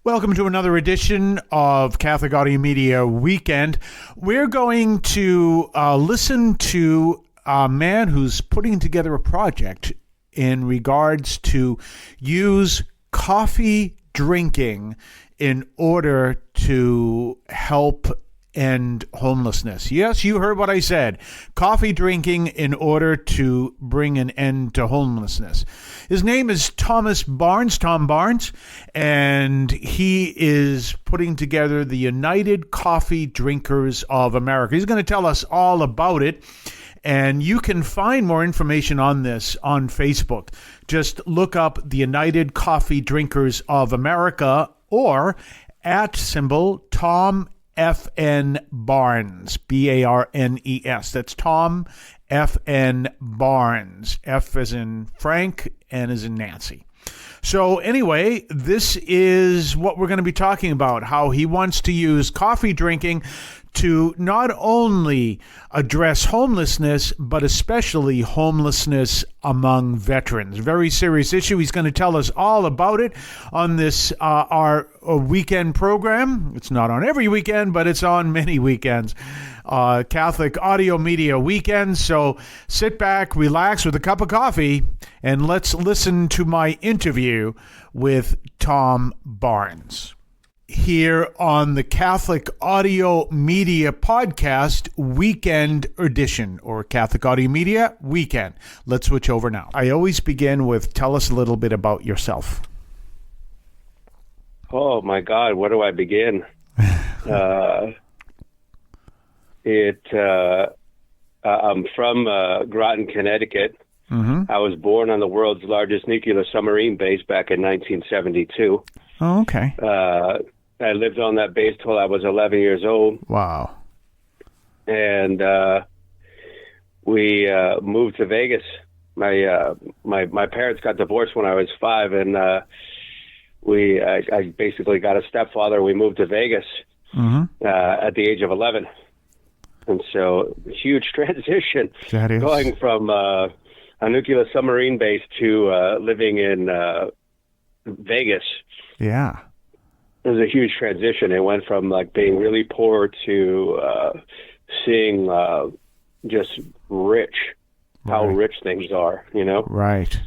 Welcome to another edition of Catholic Audio Media Weekend. We're going to listen to a man who's putting together a project in regards to use coffee drinking in order to help end homelessness. Yes, you heard what I said. Coffee drinking in order to bring an end to homelessness. His name is Tom Barnes, and he is putting together the United Coffee Drinkers of America. He's going to tell us all about it, and you can find more information on this on Facebook. Just look up the United Coffee Drinkers of America or @ Tom FN Barnes, Barnes. That's Tom FN Barnes. F as in Frank, N as in Nancy. So anyway, this is what we're going to be talking about, how he wants to use coffee drinking to not only address homelessness, but especially homelessness among veterans. Very serious issue. He's going to tell us all about it on this, our weekend program. It's not on every weekend, but it's on many weekends. Catholic Audio Media Weekend. So sit back, relax with a cup of coffee, and let's listen to my interview with Tom Barnes here on the Catholic Audio Media Podcast Weekend Edition, or Catholic Audio Media Weekend. Let's switch over now. I always begin with, tell us a little bit about yourself. Oh my God, where do I begin? I'm from Groton, Connecticut. Mm-hmm. I was born on the world's largest nuclear submarine base back in 1972. Oh, okay. I lived on that base till I was 11 years old. Wow. And we moved to Vegas. My parents got divorced when I was 5, and I basically got a stepfather. We moved to Vegas at the age of 11. And so, huge transition. That is. Going from a nuclear submarine base to living in Vegas. Yeah. It was a huge transition. It went from like being really poor to seeing just rich, how rich things are, you know? Right.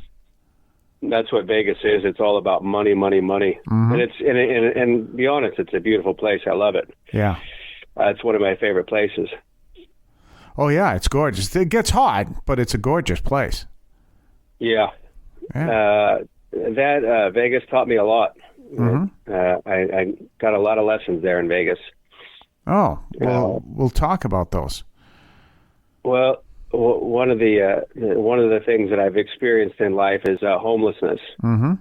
That's what Vegas is. It's all about money, money, money. Mm-hmm. And be honest, it's a beautiful place. I love it. Yeah. It's one of my favorite places. Oh, yeah, it's gorgeous. It gets hot, but it's a gorgeous place. Yeah. Vegas taught me a lot. Mm-hmm. I got a lot of lessons there in Vegas. Oh, well, we'll talk about those. Well, one of the things that I've experienced in life is homelessness. Mm-hmm.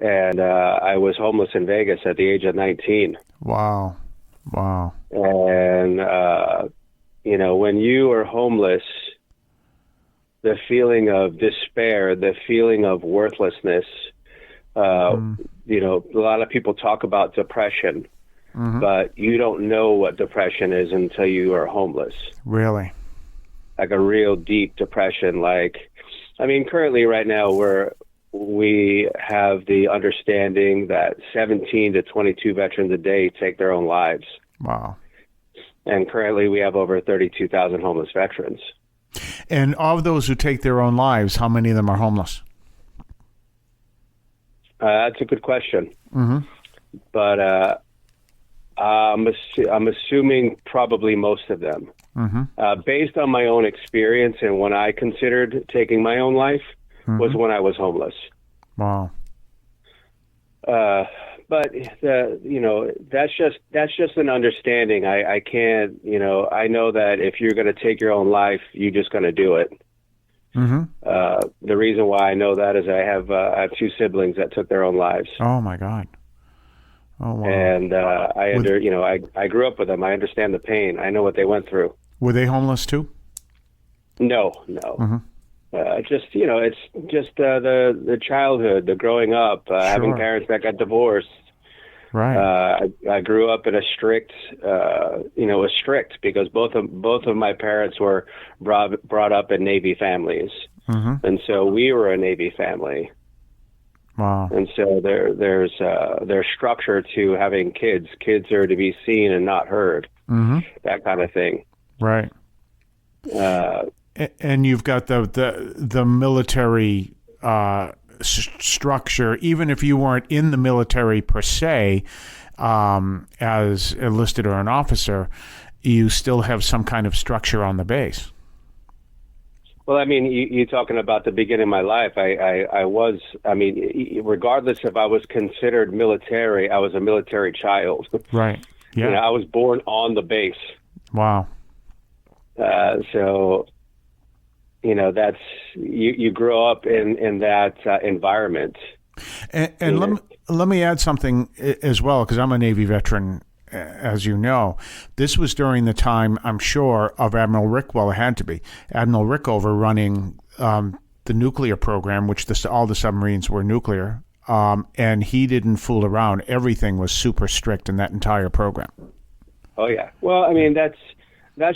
And I was homeless in Vegas at the age of 19. Wow. And when you are homeless, the feeling of despair, the feeling of worthlessness. A lot of people talk about depression, but you don't know what depression is until you are homeless. Really? Like a real deep depression. Currently right now we have the understanding that 17 to 22 veterans a day take their own lives. Wow. And currently we have over 32,000 homeless veterans. And of those who take their own lives, how many of them are homeless? That's a good question. Mm-hmm. But I'm assuming probably most of them. Mm-hmm. Based on my own experience and when I considered taking my own life was when I was homeless. Wow. But that's just an understanding. I can't, I know that if you're going to take your own life, you're just going to do it. Mm-hmm. The reason why I know that is I have 2 siblings that took their own lives. Oh my God. Oh wow. And I grew up with them. I understand the pain. I know what they went through. Were they homeless too? No. Mm-hmm. It's just the childhood, the growing up, having parents that got divorced. Right. I grew up in a strict because both of my parents were brought up in Navy families, and so we were a Navy family. Wow. And so there's structure to having kids. Kids are to be seen and not heard. Mm-hmm. That kind of thing. Right. And you've got the military structure, even if you weren't in the military per se, as enlisted or an officer, you still have some kind of structure on the base. Well, I mean, you're talking about the beginning of my life. Regardless if I was considered military, I was a military child. Right. Yeah. I was born on the base. Wow. So, that's you grow up in that environment. And let me add something as well, because I'm a Navy veteran, as you know. This was during the time, I'm sure, of Admiral Rickwell. It had to be Admiral Rickover running the nuclear program, which all the submarines were nuclear, and he didn't fool around. Everything was super strict in that entire program. Oh yeah. Well, I mean that's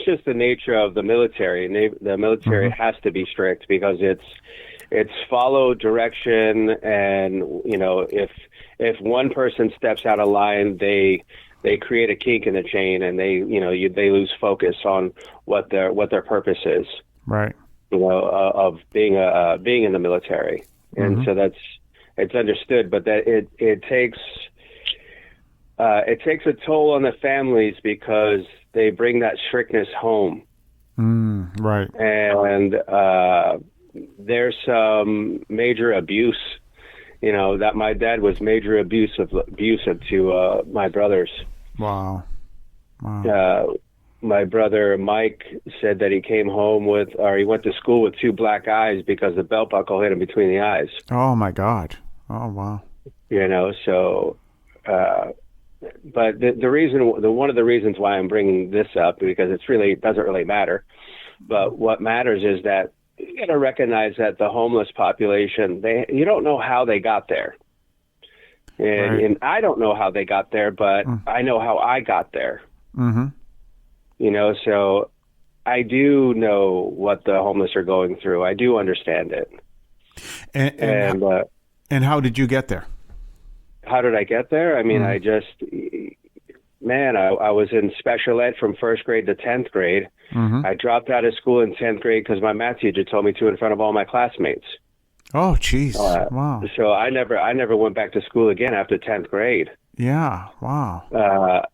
just the nature of the military. The military has to be strict because it's follow direction, and if one person steps out of line, they create a kink in the chain, and they lose focus on what their purpose is. Right. Of being in the military, and so it's understood, but that it takes a toll on the families because they bring that strictness home. Right. And there's some major abuse, that my dad was major abusive to my brothers. Wow. My brother Mike said that he came home he went to school with 2 black eyes because the belt buckle hit him between the eyes. Oh my God. Oh wow. So, but one of the reasons why I'm bringing this up, because it doesn't really matter, but what matters is that you got to recognize that the homeless population, you don't know how they got there. And I don't know how they got there, but I know how I got there. Mm-hmm. So I do know what the homeless are going through. I do understand it. And how did you get there? How did I get there? I mean, I was in special ed from 1st grade to 10th grade. I dropped out of school in 10th grade because my math teacher told me to in front of all my classmates. Oh, geez. Wow. So I never went back to school again after 10th grade. Yeah. Wow. I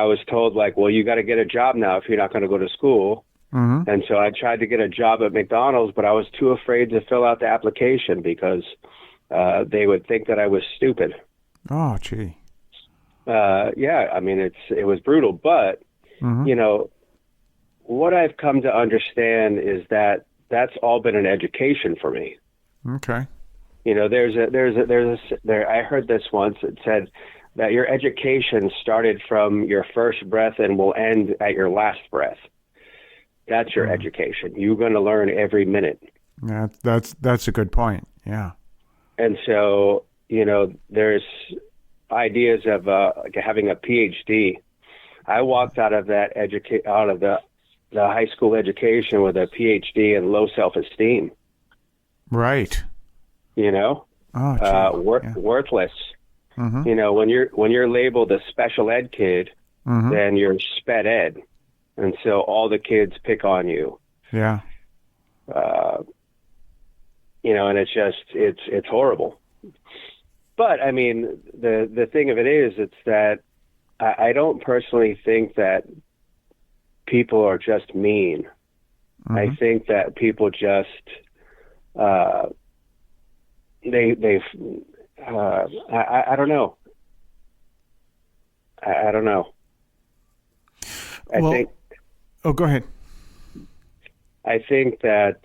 was told, well, you got to get a job now if you're not going to go to school. And so I tried to get a job at McDonald's, but I was too afraid to fill out the application because they would think that I was stupid. Oh, gee. Yeah, I mean, it was brutal, but what I've come to understand is that that's all been an education for me. Okay. I heard this once. It said that your education started from your first breath and will end at your last breath. That's your education. You're going to learn every minute. Yeah, that's a good point. Yeah. And so, there's ideas of having a PhD. I walked out of that out of the high school education with a PhD in low self-esteem. Right. Worthless. When you're labeled a special ed kid, then you're sped ed, and so all the kids pick on you. Yeah. And it's horrible. But I mean, the thing of it is, it's that I don't personally think that people are just mean. I think that people just I don't know. I don't know. Go ahead. I think that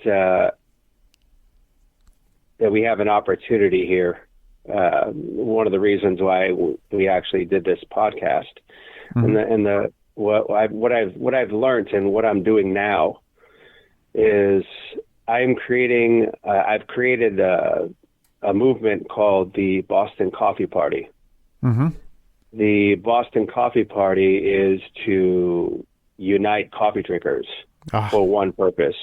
that we have an opportunity here. One of the reasons why we actually did this podcast, and what I've learned and what I'm doing now is I've created a movement called the Boston Coffee Party. The Boston Coffee Party is to unite coffee drinkers for one purpose.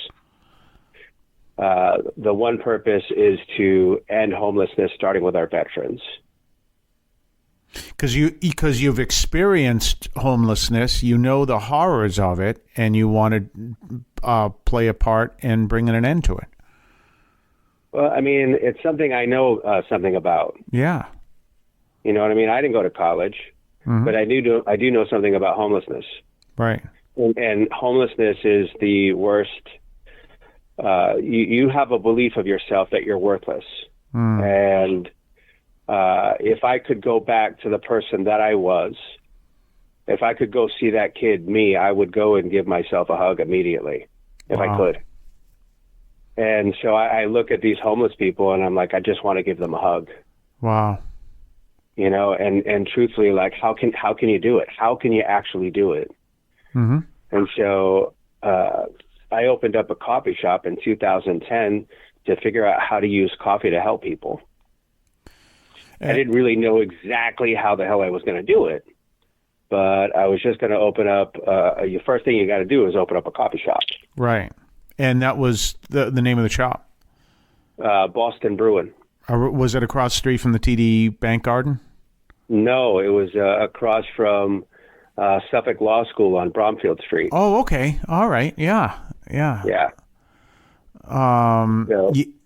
The one purpose is to end homelessness, starting with our veterans. Because you've experienced homelessness, you know the horrors of it, and you want to play a part in bringing an end to it. Well, I mean, it's something I know something about. Yeah. You know what I mean? I didn't go to college, but I do know something about homelessness. Right. And homelessness is the worst. You have a belief of yourself that you're worthless. And if I could go back to the person that I was, if I could go see that kid, me, I would go and give myself a hug immediately if I could. And so I look at these homeless people and I'm like, I just want to give them a hug. Wow. You know, and truthfully, like, how can you do it? How can you actually do it? Mm-hmm. And so I opened up a coffee shop in 2010 to figure out how to use coffee to help people. I didn't really know exactly how the hell I was going to do it, but I was just going to open up. The first thing you got to do is open up a coffee shop. Right. And that was the name of the shop? Boston Brewing. Was it across the street from the TD Bank Garden? No, it was across from Suffolk Law School on Bromfield Street. Oh, okay. All right. Yeah. Yeah.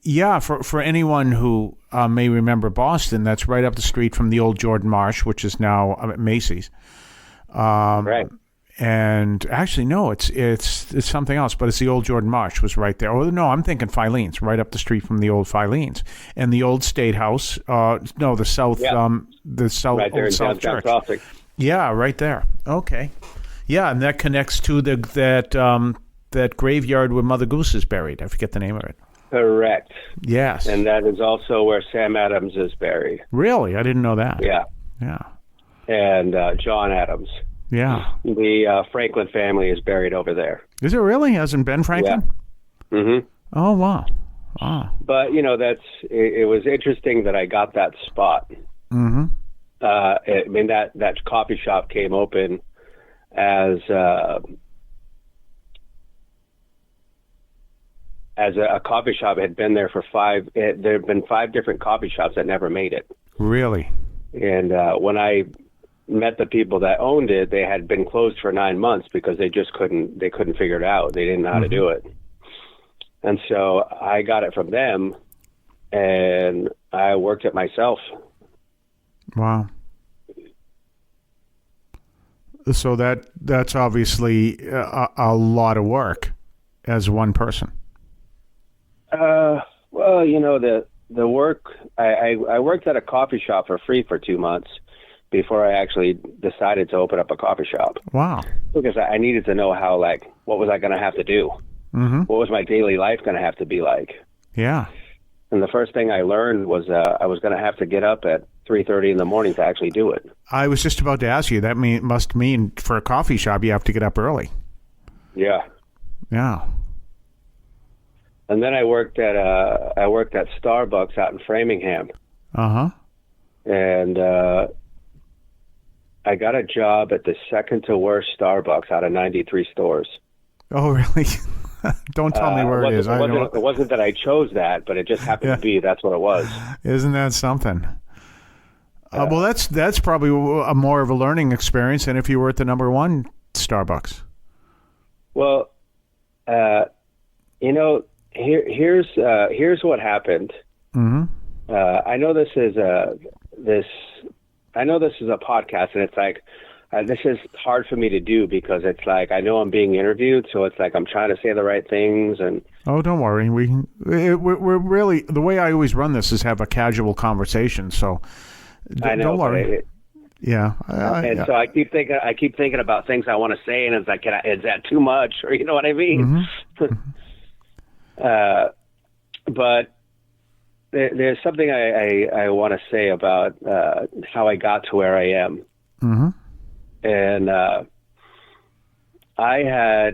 Yeah, for anyone who may remember Boston, that's right up the street from the old Jordan Marsh, which is now Macy's. Right. And actually, no, it's something else, but it's the old Jordan Marsh was right there. Oh, no, I'm thinking Filene's, right up the street from the old Filene's. And the old State House, the South, right there old in South Church. Crossing. Yeah, right there. Okay. Yeah, and that connects to that graveyard where Mother Goose is buried. I forget the name of it. Correct. Yes. And that is also where Sam Adams is buried. Really? I didn't know that. Yeah. Yeah. And John Adams. Yeah. The Franklin family is buried over there. Is it really? As in Ben Franklin? Yeah. Mm-hmm. Oh, wow. But, you know, it was interesting that I got that spot. Mm-hmm. I mean, that coffee shop came open as a coffee shop. Had been there for there had been 5 different coffee shops that never made it. Really? And when I met the people that owned it, they had been closed for 9 months because they couldn't figure it out. They didn't know how to do it. And so I got it from them and I worked it myself. Wow. So that's obviously a lot of work as one person. Well, you know, the work, I worked at a coffee shop for free for 2 months before I actually decided to open up a coffee shop. Wow. Because I needed to know what was I going to have to do? Mm-hmm. What was my daily life going to have to be like? Yeah. And the first thing I learned was I was going to have to get up at 3:30 in the morning to actually do it. I was just about to ask you, that must mean for a coffee shop you have to get up early. Yeah. Yeah. And then I worked at Starbucks out in Framingham. Uh-huh. And I got a job at the second to worst Starbucks out of 93 stores. Oh, really? Don't tell me where it is. It wasn't that I chose that, but it just happened to be. That's what it was. Isn't that something? Well, that's probably a more of a learning experience than if you were at the number one Starbucks. Well, you know, here's what happened. Mm-hmm. I know this is a podcast, and it's like this is hard for me to do because it's like I know I'm being interviewed, so it's like I'm trying to say the right things. And oh, don't worry, we're really, the way I always run this is have a casual conversation. So I know, don't worry. Yeah. So I keep thinking about things I want to say, and it's like, is that too much, or you know what I mean? Mm-hmm. But there's something I want to say about how I got to where I am. Mm-hmm. And I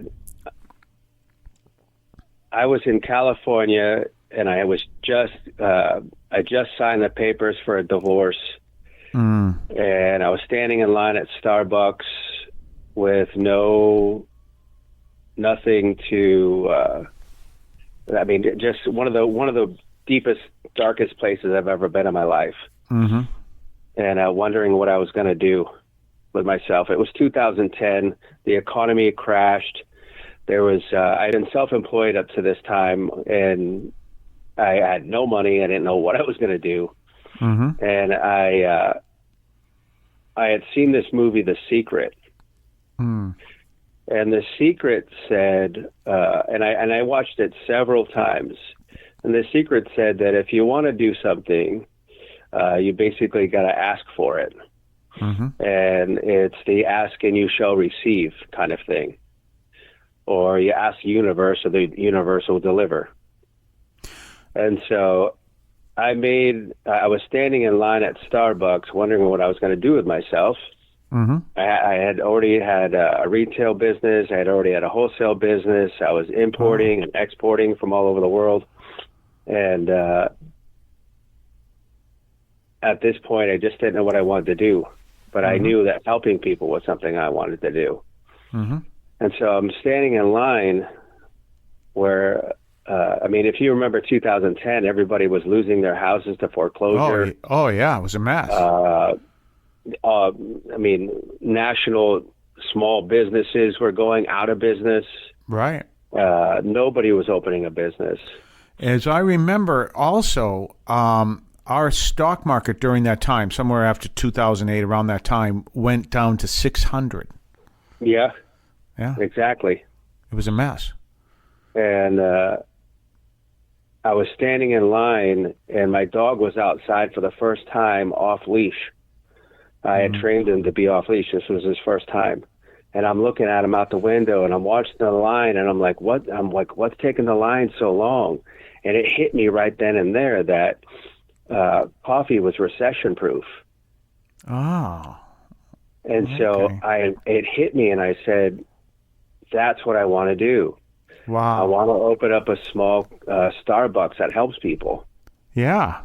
was in California, and I just signed the papers for a divorce. Mm. And I was standing in line at Starbucks with nothing to I mean, just one of the deepest, darkest places I've ever been in my life. Mm-hmm. And wondering what I was going to do with myself. It was 2010. The economy crashed. There was I'd been self-employed up to this time, and I had no money. I didn't know what I was going to do. Mm-hmm. And I had seen this movie, The Secret. Mm. And The Secret said, and I watched it several times. And The Secret said that if you want to do something, you basically got to ask for it. Mm-hmm. And it's the ask and you shall receive kind of thing. Or you ask the universe, or the universe will deliver. And so I was standing in line at Starbucks wondering what I was going to do with myself. Mm-hmm. I had already had a retail business. I had already had a wholesale business. I was importing and exporting from all over the world. And at this point, I just didn't know what I wanted to do. But I knew that helping people was something I wanted to do. Mm-hmm. And so I'm standing in line where, I mean, if you remember 2010, everybody was losing their houses to foreclosure. Oh yeah, it was a mess. I mean, national small businesses were going out of business. Right. Nobody was opening a business. As I remember, also, our stock market during that time, somewhere after 2008, around that time, went down to 600. Yeah. Yeah. Exactly. It was a mess. And I was standing in line, and my dog was outside for the first time off leash. I had trained him to be off leash. This was his first time. And I'm looking at him out the window, and I'm watching the line, and I'm like, what? I'm like, what's taking the line so long? And it hit me right then and there that coffee was recession proof. Oh. And so it hit me, and I said, that's what I want to do. Wow. I want to open up a small Starbucks that helps people. Yeah.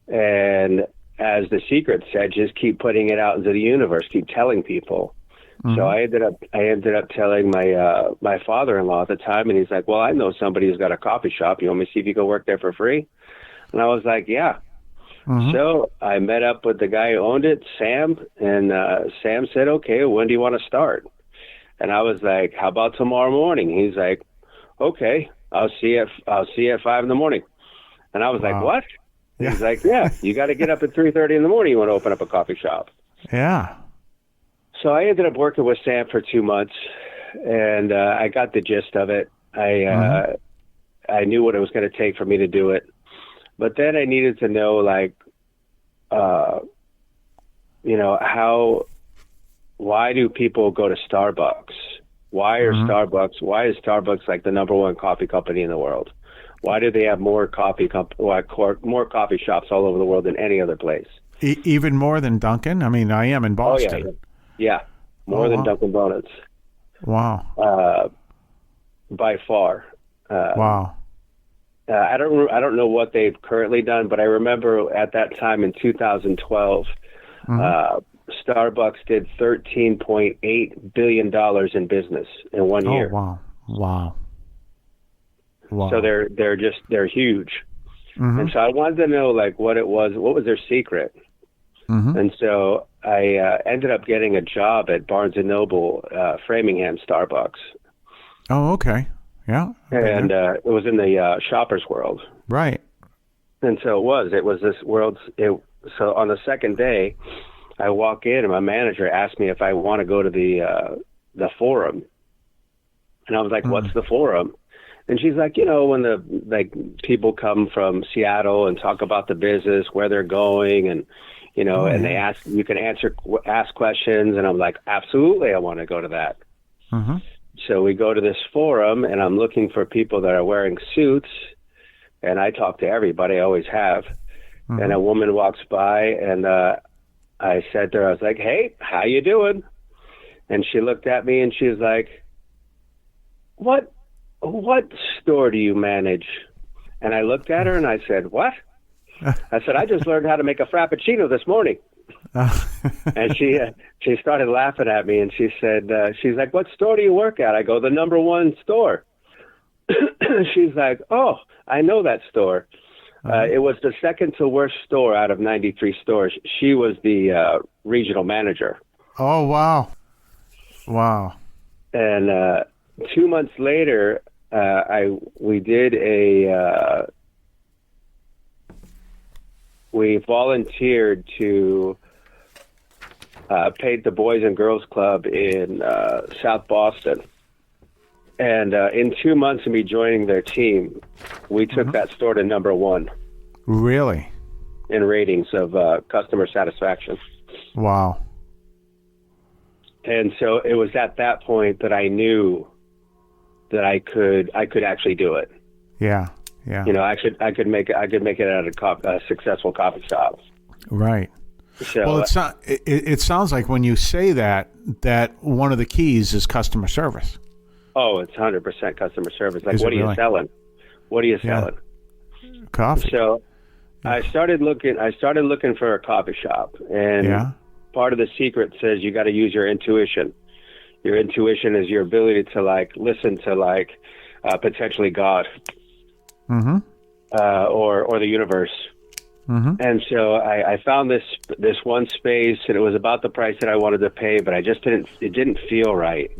And as The Secret said, just keep putting it out into the universe, keep telling people. Mm-hmm. So I ended up telling my father-in-law at the time, and he's like, well, I know somebody who's got a coffee shop. You want me to see if you can work there for free? And I was like, yeah. Mm-hmm. So I met up with the guy who owned it, Sam, and Sam said, okay, when do you want to start? And I was like, how about tomorrow morning? He's like, okay, I'll see you at 5 a.m. And I was like, what? Yeah. He's like, yeah, you got to get up at 3:30 in the morning. You want to open up a coffee shop. Yeah. So I ended up working with Sam for 2 months, and I got the gist of it. I knew what it was going to take for me to do it. But then I needed to know, like, why do people go to Starbucks? Why is Starbucks like the number one coffee company in the world? Why do they have more coffee shops all over the world than any other place? Even more than Dunkin'? I mean, I am in Boston. Oh, yeah. More than Dunkin' Donuts. Wow. By far. Wow. I don't know what they've currently done, but I remember at that time in 2012, Starbucks did $13.8 billion in business in 1 year. Oh, wow. So they're huge. Mm-hmm. And so I wanted to know, like, what was their secret? Mm-hmm. And so I ended up getting a job at Barnes & Noble, Framingham Starbucks. Oh, okay. Yeah. And it was in the shopper's world. Right. And so it was this world's. So on the second day, I walk in, and my manager asked me if I want to go to the forum. And I was like, what's the forum? And she's like, when people come from Seattle and talk about the business, where they're going, and, and they ask, you can ask questions. And I'm like, absolutely, I want to go to that. Mm-hmm. So we go to this forum, and I'm looking for people that are wearing suits. And I talk to everybody, I always have. Mm-hmm. And a woman walks by, and I said to her, I was like, hey, how you doing? And she looked at me, and she's like, what store do you manage? And I looked at her, and I said, what? I said, I just learned how to make a Frappuccino this morning. And she started laughing at me, and she said, she's like, what store do you work at? I go, the number one store. she's like, "Oh, I know that store." It was the second to worst store out of 93 stores. She was the regional manager. Oh, wow. Wow. And 2 months later, we volunteered to paint the Boys and Girls Club in South Boston. And in 2 months of me joining their team, we took that store to number 1. Really? In ratings of customer satisfaction. Wow. And so it was at that point that I knew that I could actually do it. Yeah. Yeah. You know, I could make it at a successful coffee shop. Right. So, well, it sounds like when you say that one of the keys is customer service. Oh, it's 100% customer service. Like, Is what are really? you selling? What are you selling? Coffee. So I started looking for a coffee shop, and part of the secret says you got to use your intuition. Your intuition is your ability to listen to potentially God, or the universe. And so I found this one space, and it was about the price that I wanted to pay, but it didn't feel right.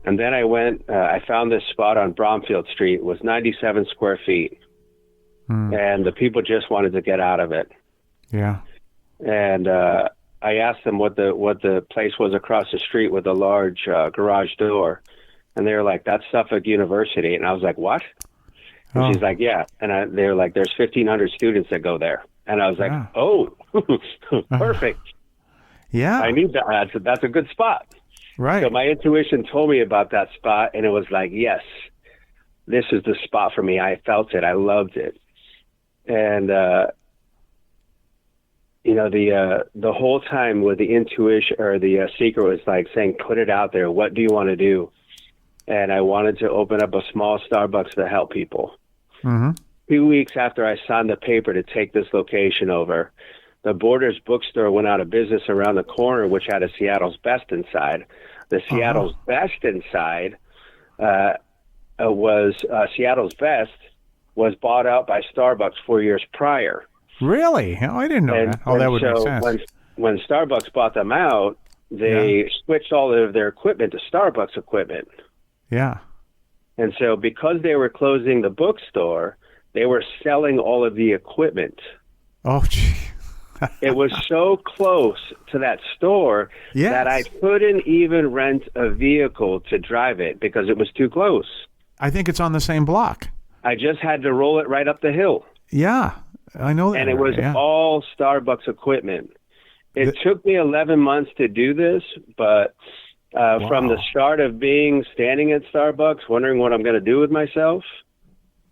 And then I found this spot on Bromfield Street. It was 97 square feet. And the people just wanted to get out of it. Yeah. And I asked them what the place was across the street with a large garage door. And they were like, "That's Suffolk University." And I was like, "What?" And she's like, "Yeah." And they were like, "There's 1,500 students that go there." And I was like, "Oh, perfect. Yeah. I need that. That's a good spot." Right. So my intuition told me about that spot, and it was like, yes, this is the spot for me. I felt it. I loved it. And, the whole time with the intuition or the secret was like saying, put it out there. What do you want to do? And I wanted to open up a small Starbucks to help people. 2 weeks after I signed the paper to take this location over, the Borders bookstore went out of business around the corner, which had a Seattle's Best inside. The Seattle's Best inside Seattle's Best was bought out by Starbucks 4 years prior. Really? Oh, I didn't know that. Oh, that would make sense. When Starbucks bought them out, they switched all of their equipment to Starbucks equipment. Yeah. And so because they were closing the bookstore, they were selling all of the equipment. Oh, gee. It was so close to that store that I couldn't even rent a vehicle to drive it because it was too close. I think it's on the same block. I just had to roll it right up the hill. Yeah, I know that. And it was all Starbucks equipment. It took me 11 months to do this, but from the start of standing at Starbucks, wondering what I'm going to do with myself,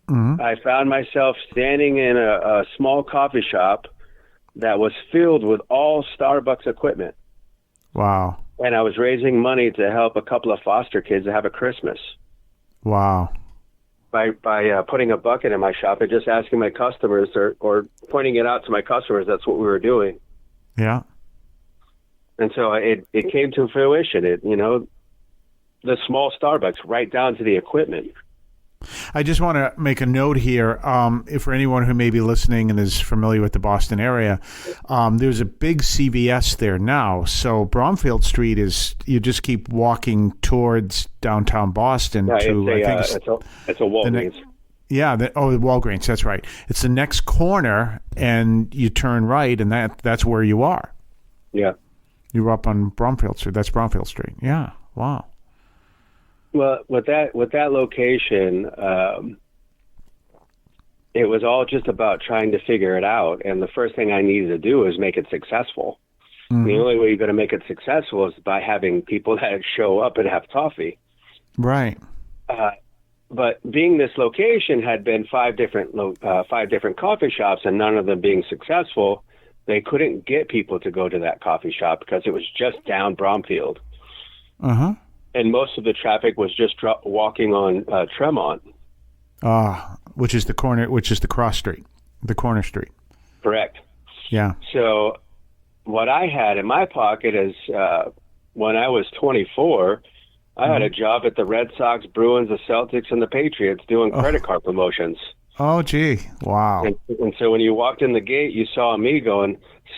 I found myself standing in a small coffee shop that was filled with all Starbucks equipment. Wow. And I was raising money to help a couple of foster kids to have a Christmas. Wow. By putting a bucket in my shop and just asking my customers or pointing it out to my customers, that's what we were doing. Yeah. And so it came to fruition. The small Starbucks right down to the equipment. I just want to make a note here. If for anyone who may be listening and is familiar with the Boston area, there's a big CVS there now. So Bromfield Street you just keep walking towards downtown Boston it's a Walgreens. Walgreens. That's right. It's the next corner, and you turn right, and that's where you are. Yeah. You're up on Bromfield Street. That's Bromfield Street. Yeah. Wow. Well, with that location, it was all just about trying to figure it out. And the first thing I needed to do was make it successful. The only way you're going to make it successful is by having people that show up and have coffee. Right. But being this location had been five different coffee shops and none of them being successful, they couldn't get people to go to that coffee shop because it was just down Bromfield. And most of the traffic was just walking on Tremont. Which is the cross street, the corner street. Correct. Yeah. So what I had in my pocket is when I was 24, I had a job at the Red Sox, Bruins, the Celtics, and the Patriots doing credit card promotions. Oh, gee. Wow. And so when you walked in the gate, you saw me going,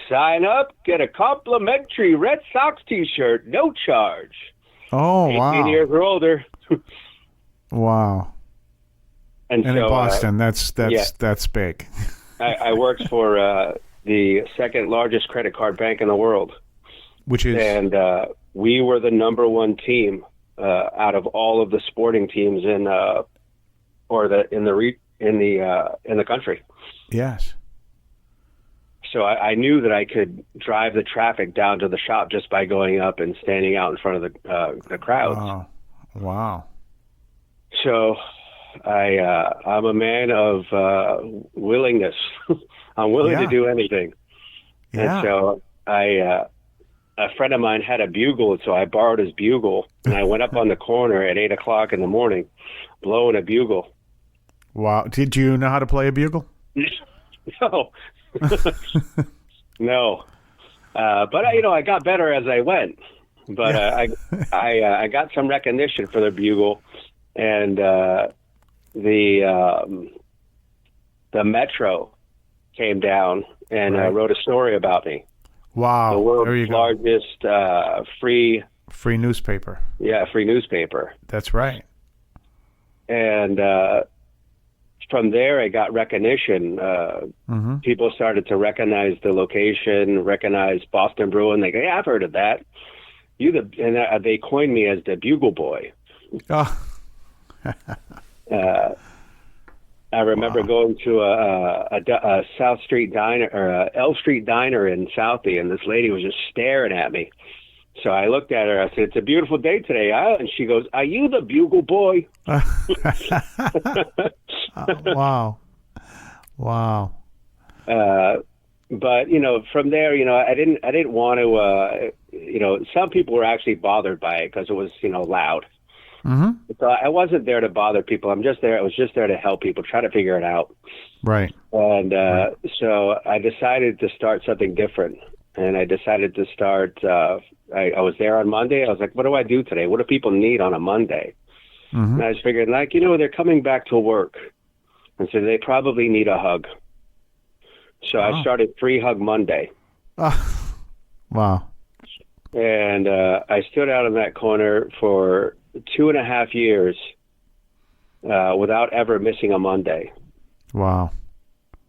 sign up, get a complimentary Red Sox T-shirt, no charge. Oh, 18 wow. years or older. Wow. And so, in Boston, that's big. I worked for the second largest credit card bank in the world. Which is? And we were the number one team out of all of the sporting teams in the country. Yes. So I knew that I could drive the traffic down to the shop just by going up and standing out in front of the crowds. Oh, wow. So I'm a man of willingness. I'm willing to do anything. Yeah. And so a friend of mine had a bugle, so I borrowed his bugle, and I went up on the corner at 8:00 in the morning, blowing a bugle. Wow. Did you know how to play a bugle? No. No. But I got better as I went. But I got some recognition for the bugle, and the Metro came down and wrote a story about me. Wow. The world's largest free newspaper. Yeah, free newspaper. That's right. And from there, I got recognition. People started to recognize the location, recognize Boston Bruin. They go, yeah, I've heard of that. And they coined me as the Bugle Boy. Oh. I remember going to a South Street diner or a L Street diner in Southie, and this lady was just staring at me. So I looked at her. I said, "It's a beautiful day today." And she goes, "Are you the Bugle Boy?" Wow. Wow. But from there, I didn't want to. Some people were actually bothered by it because it was loud. So I wasn't there to bother people. I was just there to help people try to figure it out. Right. And so I decided to start something different. And I decided to start. I was there on Monday. I was like, what do I do today? What do people need on a Monday? And I was figuring, they're coming back to work. And so they probably need a hug. So I started Free Hug Monday. Wow. And I stood out in that corner for 2.5 years without ever missing a Monday. Wow.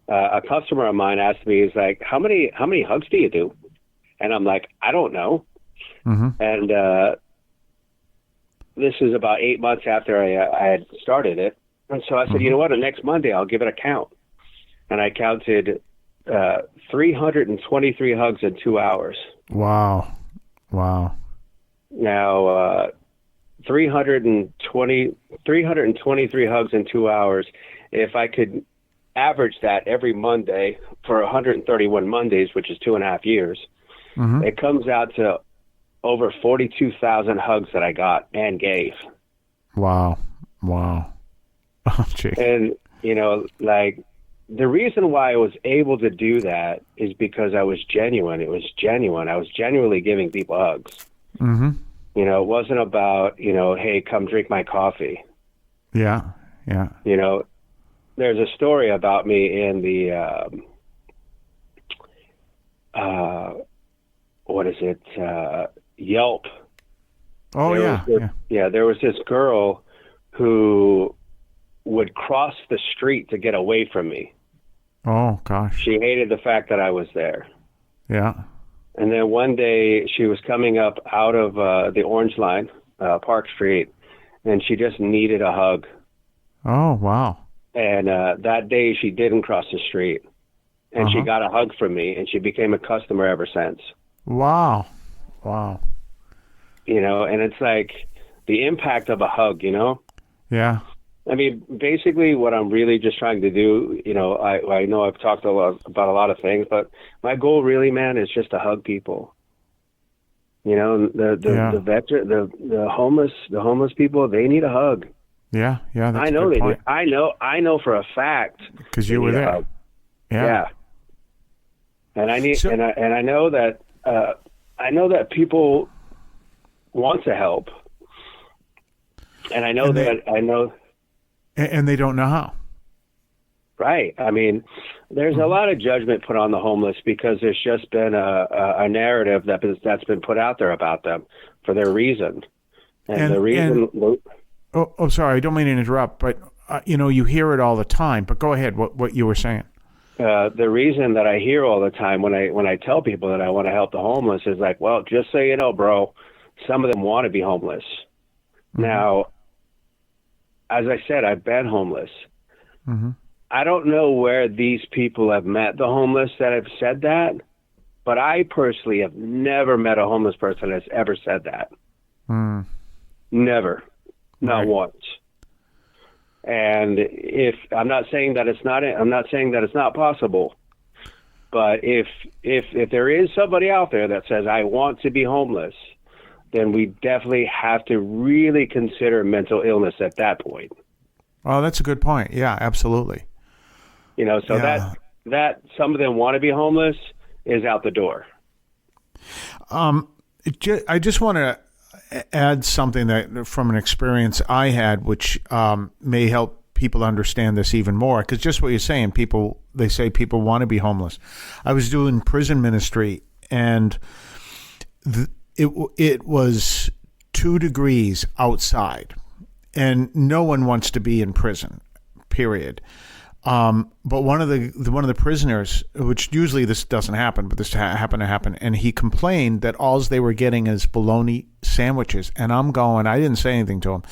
A customer of mine asked me, he's like, how many hugs do you do? And I'm like, I don't know. And this is about 8 months after I had started it. And so I said, you know what, next Monday I'll give it a count. And I counted 323 hugs in 2 hours. Wow. Wow. Now, 323 hugs in 2 hours. If I could average that every Monday for 131 Mondays, which is 2.5 years, it comes out to over 42,000 hugs that I got and gave. Wow. Wow. Oh, gee. And, the reason why I was able to do that is because I was genuine. It was genuine. I was genuinely giving people hugs. It wasn't about, hey, come drink my coffee. Yeah. Yeah. There's a story about me in the, Yelp. Oh, there was this girl who would cross the street to get away from me. Oh, gosh. She hated the fact that I was there. Yeah. And then one day she was coming up out of the Orange Line, Park Street, and she just needed a hug. Oh, wow. And that day she didn't cross the street. And she got a hug from me, and she became a customer ever since. Wow. Wow. And it's like the impact of a hug, Yeah. I mean, basically what I'm really just trying to do, I know I've talked about a lot of things, but my goal really, man, is just to hug people. The veteran, the homeless people, they need a hug. Yeah. Yeah. That's I know a good they point. do. I know for a fact. Because you were there. Yeah. And I need, and I know that, people want to help. And I know and they don't know how. Right. I mean, there's a lot of judgment put on the homeless because there's just been a narrative that's been put out there about them for their reason. And the reason... sorry, I don't mean to interrupt, but, you hear it all the time. But go ahead, what you were saying. The reason that I hear all the time when I tell people that I want to help the homeless is like, well, just so you know, bro, some of them want to be homeless. Now, as I said, I've been homeless. I don't know where these people have met the homeless that have said that, but I personally have never met a homeless person that's ever said that. Never. Not once. And if I'm not saying that it's not possible, but if there is somebody out there that says I want to be homeless, then we definitely have to really consider mental illness at that point. Oh, that's a good point. Yeah, absolutely. That some of them want to be homeless is out the door. I just want to add something that from an experience I had, which may help people understand this even more. Because just what you're saying, they say people want to be homeless. I was doing prison ministry, and it was 2 degrees outside, and no one wants to be in prison, period. But one of the prisoners, which usually this doesn't happen, but this happened to happen, and he complained that all they were getting is bologna sandwiches. And I'm going, I didn't say anything to him,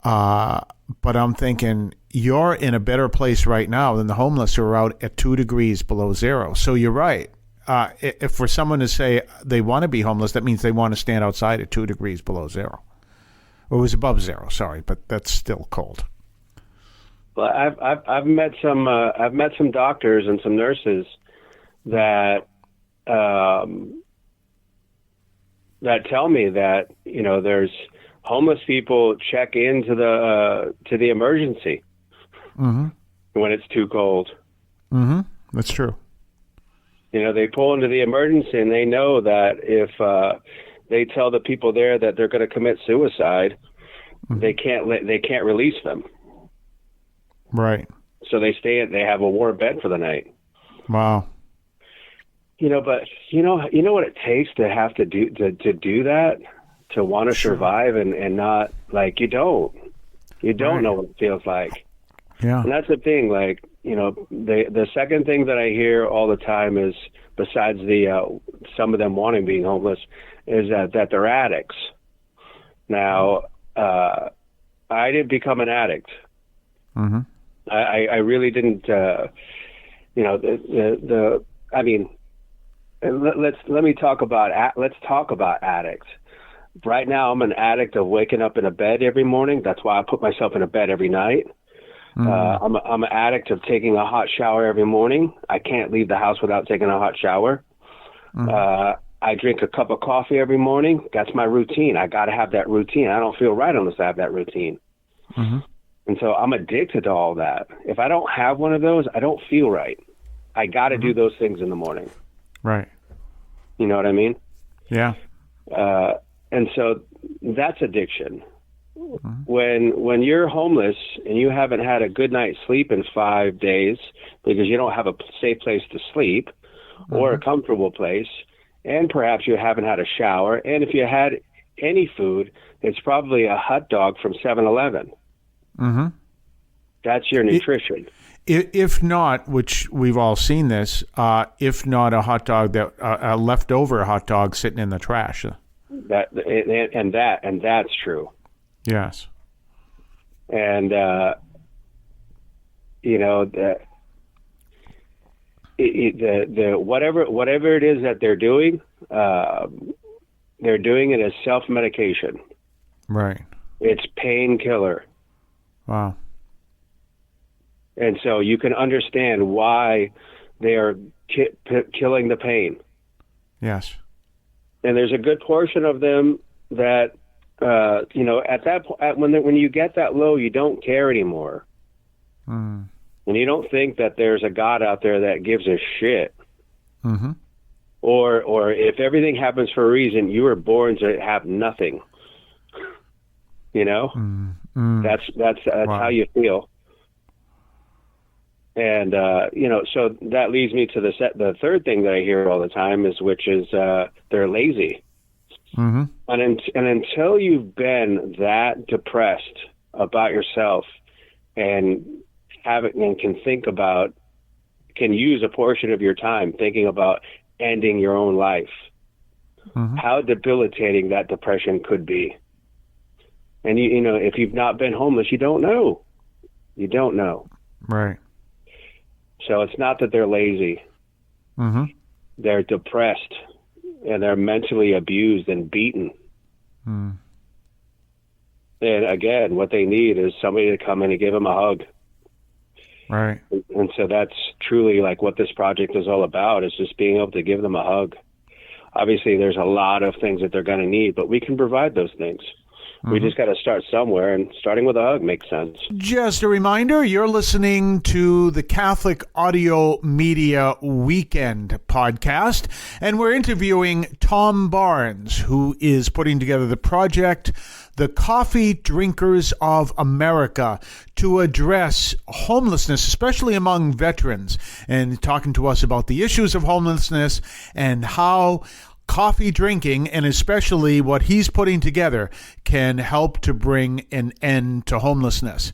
but I'm thinking, you're in a better place right now than the homeless who are out at 2 degrees below zero. So you're right. If for someone to say they want to be homeless, that means they want to stand outside at 2 degrees below zero. Or it was above zero, sorry, but that's still cold. Well, I've met some doctors and some nurses that tell me that there's homeless people check into the emergency when it's too cold. That's true. They pull into the emergency and they know that if they tell the people there that they're going to commit suicide, they can't release them. Right. So they have a warm bed for the night. Wow. But you know what it takes to have to do that, to want to survive and not, like, you don't know what it feels like. Yeah. And that's the thing, like, the second thing that I hear all the time is, besides some of them wanting being homeless, is that they're addicts. Now, I didn't become an addict. I really didn't. Let's talk about addicts. Right now, I'm an addict of waking up in a bed every morning. That's why I put myself in a bed every night. I'm an addict of taking a hot shower every morning. I can't leave the house without taking a hot shower. I drink a cup of coffee every morning. That's my routine. I got to have that routine. I don't feel right unless I have that routine. And so I'm addicted to all that. If I don't have one of those, I don't feel right. I got to do those things in the morning. Right. You know what I mean? Yeah. And so that's addiction. When you're homeless and you haven't had a good night's sleep in 5 days because you don't have a safe place to sleep or a comfortable place, and perhaps you haven't had a shower, and if you had any food, it's probably a hot dog from 7-Eleven. That's your nutrition. If not, which we've all seen this, if not a hot dog, a leftover hot dog sitting in the trash. That's true. Yes. And whatever it is that they're doing it as self-medication. Right. It's painkiller. Wow. And so you can understand why they are killing the pain. Yes. And there's a good portion of them that, when you get that low, you don't care anymore. Mm. And you don't think that there's a God out there that gives a shit. Mm-hmm. Or if everything happens for a reason, you were born to have nothing. You know? That's Wow. how you feel. And so that leads me to the third thing that I hear all the time which is they're lazy. Mm-hmm. And until you've been that depressed about yourself and can use a portion of your time thinking about ending your own life, how debilitating that depression could be. And if you've not been homeless, you don't know. You don't know. Right. So it's not that they're lazy. Mm-hmm. They're depressed and they're mentally abused and beaten. Mm. And again, what they need is somebody to come in and give them a hug. Right. And so that's truly like what this project is all about, is just being able to give them a hug. Obviously, there's a lot of things that they're going to need, but we can provide those things. We just got to start somewhere, and starting with a hug makes sense. Just a reminder, you're listening to the Catholic Audio Media Weekend podcast, and we're interviewing Tom Barnes, who is putting together the project, the Coffee Drinkers of America, to address homelessness, especially among veterans, and talking to us about the issues of homelessness and how coffee drinking, and especially what he's putting together, can help to bring an end to homelessness.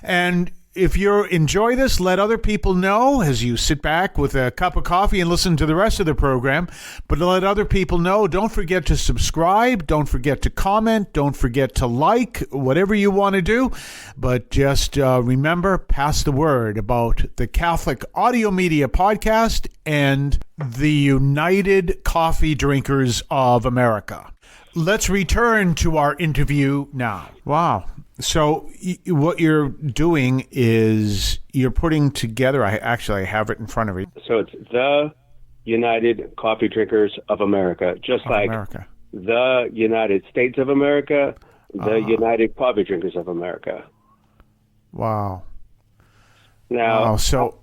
And if you enjoy this, let other people know as you sit back with a cup of coffee and listen to the rest of the program. But let other people know. Don't forget to subscribe. Don't forget to comment. Don't forget to like, whatever you want to do. But just remember, pass the word about the Catholic Audio Media Podcast and the United Coffee Drinkers of America. Let's return to our interview now. Wow. So what you're doing is you're putting together, I have it in front of me. So it's the United Coffee Drinkers of America, just like America. the United States of America, the United Coffee Drinkers of America. Wow. Now, Wow. So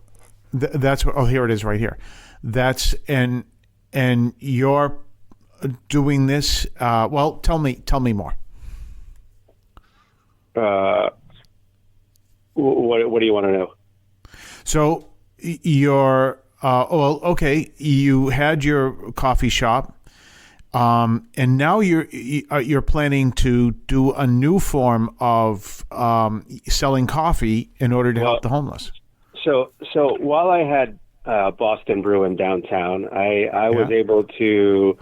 that's what, here it is right here. That's, and you're doing this, well, tell me more. What do you want to know? So you're you had your coffee shop, and now you're planning to do a new form of selling coffee in order to help the homeless. So while I had Boston Brew in downtown, I was able to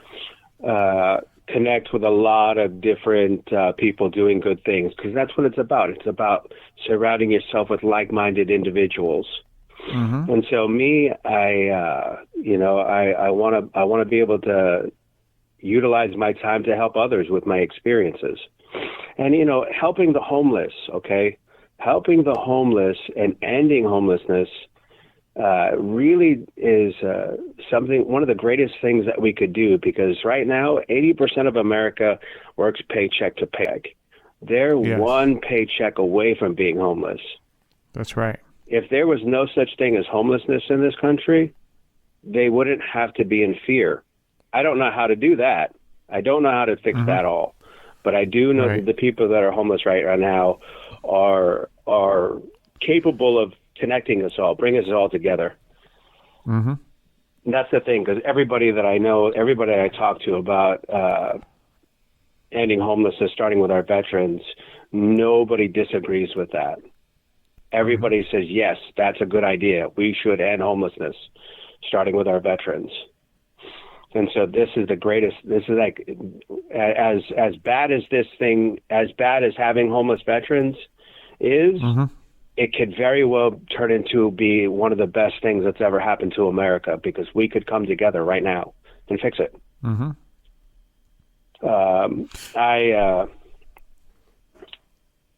connect with a lot of different people doing good things, because that's what it's about. It's about surrounding yourself with like-minded individuals. Mm-hmm. And so I want to be able to utilize my time to help others with my experiences, and helping the homeless. Helping the homeless and ending homelessness really is one of the greatest things that we could do, because right now 80% of America works paycheck to paycheck. They're one paycheck away from being homeless. That's right. If there was no such thing as homelessness in this country, they wouldn't have to be in fear. I don't know how to do that. I don't know how to fix that all, but I do know that the people that are homeless right now are capable of connecting us all, bring us all together. Mm-hmm. And that's the thing, because everybody that I know, everybody I talk to about ending homelessness, starting with our veterans, nobody disagrees with that. Everybody says, yes, that's a good idea. We should end homelessness, starting with our veterans. And so this is the greatest. This is like as bad as this thing, as bad as having homeless veterans is. Mm-hmm. It could very well turn into be one of the best things that's ever happened to America, because we could come together right now and fix it. Mm-hmm.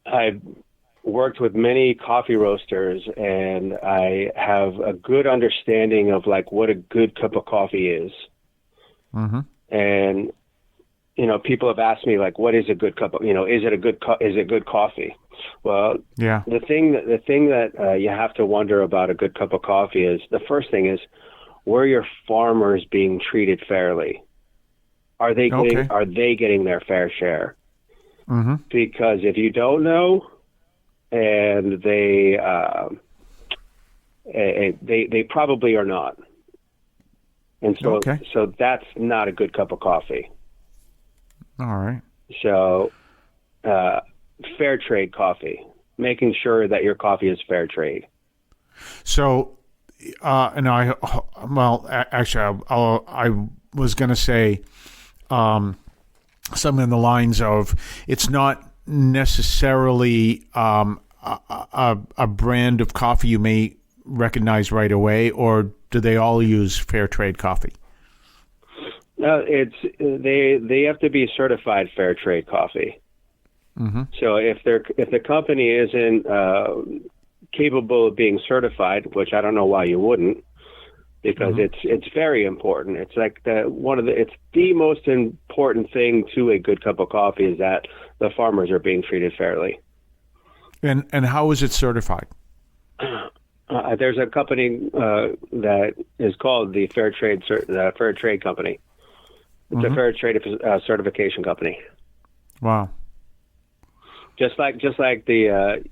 I've worked with many coffee roasters, and I have a good understanding of like what a good cup of coffee is. Mm-hmm. And people have asked me like, what is a good cup of, is it good coffee? Well, the thing that you have to wonder about a good cup of coffee is, the first thing is, were your farmers being treated fairly? Are they getting their fair share? Mm-hmm. Because if you don't know, and they probably are not. And so, so that's not a good cup of coffee. All right. So, fair trade coffee, making sure that your coffee is fair trade. So, and I was going to say something in the lines of, it's not necessarily a brand of coffee you may recognize right away, or do they all use fair trade coffee? No, they have to be certified fair trade coffee. Mm-hmm. So if the company isn't capable of being certified, which I don't know why you wouldn't, because it's very important. It's like it's the most important thing to a good cup of coffee is that the farmers are being treated fairly. And how is it certified? There's a company that is called the Fair Trade Company. It's a fair trade certification company. Wow. Just like the